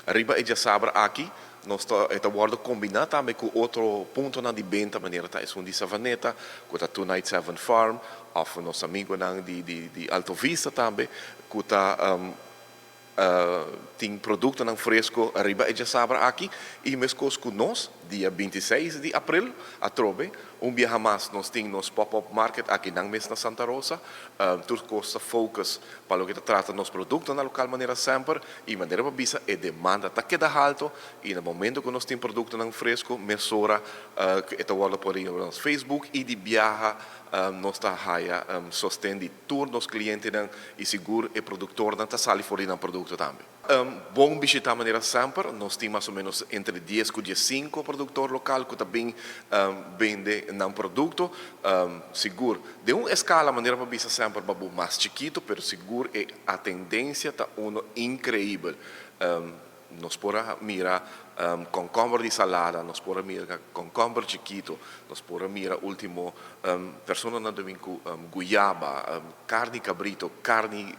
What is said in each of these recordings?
Arriba e já sabra aqui, nós estamos combinando também com outro ponto de venda, maneira tá é um de Savaneta, com a Tonight Seven Farm, ou nosso amigo de Alto Vista também, com tem produto não fresco arriba e já sabra aqui e mesmo com nós dia 26 de abril a trove dia mais nós temos nos pop-up market aqui na mesma na Santa Rosa tudo costa focus para o que trata nos produtos na local maneira sempre e maneira para bisa e demanda tá queda alto e no momento que nós temos produto não fresco mesura que está wala por aí no Facebook e de viaja nós está haia sostém de todos os clientes e seguro e produtor não está sali fora do produto também. Bom visitar a maneira sempre, nós temos mais ou menos entre 10 e 15 produtor local que também vende um produto seguro. De uma escala, a maneira para bisa sempre mais chiquito, mas seguro e a tendência está incrível. Nós podemos mirar concombre de salada, nós podemos mirar concombre chiquito, nós podemos mirar último persona na domingo guiaba, carne cabrito, carne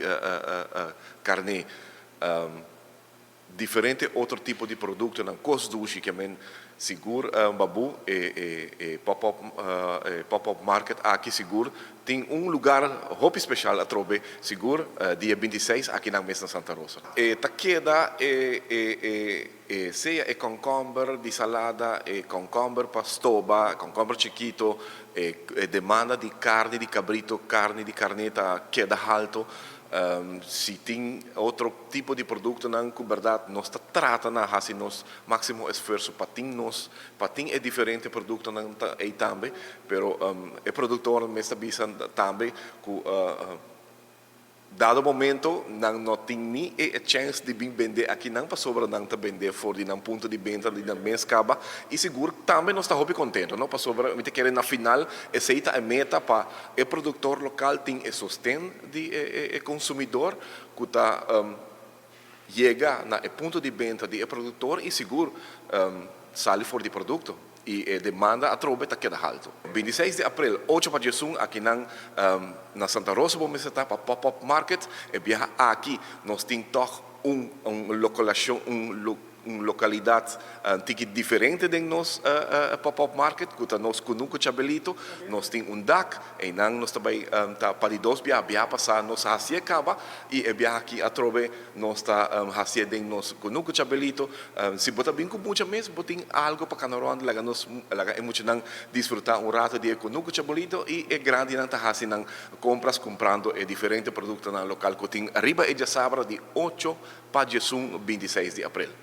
diferente outro tipo de produto na cosdushi que men seguro babu e pop-up market aqui seguro tem lugar roupa especial a trobe seguro dia 26 aqui na mesma Santa Rosa e taqueda seja concombre de salada concombre pastoba concombre chiquito demanda de carne de cabrito carne de carneta queda alto se tem outro tipo de produto na verdade nós trata na fazer nos máximo esforço para ter é diferente produto na aí também pero o produtor me está bisando também que dado momento não tem nem a chance de vender aqui não para sobra não tá vender fora de um ponto de venda de não escapa e seguro também nós está hobby contente não para sobra me te querer na final aceita a meta para o produtor local tem o sustento de consumidor que está chega na ponto de venda de produtor e seguro sai fora de produto e demanda a trove está queda alto. 26 de abril, 8 para Jesus, aqui na Santa Rosa, vamos estar para pop-up market, e viaja aqui, nós temos localidade diferente de nos pop-up market, que nós nunca chabelito, nós temos DAC, e nós também para dois viajar passar nós hacia acaba e viajar aqui a trove nós está hacia de nós nunca chabelito, se botar bem com muita mesmo, botem algo para canaron, laga nós laga muito não desfrutar rato de nunca chabelito e é grande não tá hacia não compras comprando diferente produto na local que tem arriba e já sabra de 8 para Jesus 26 de abril.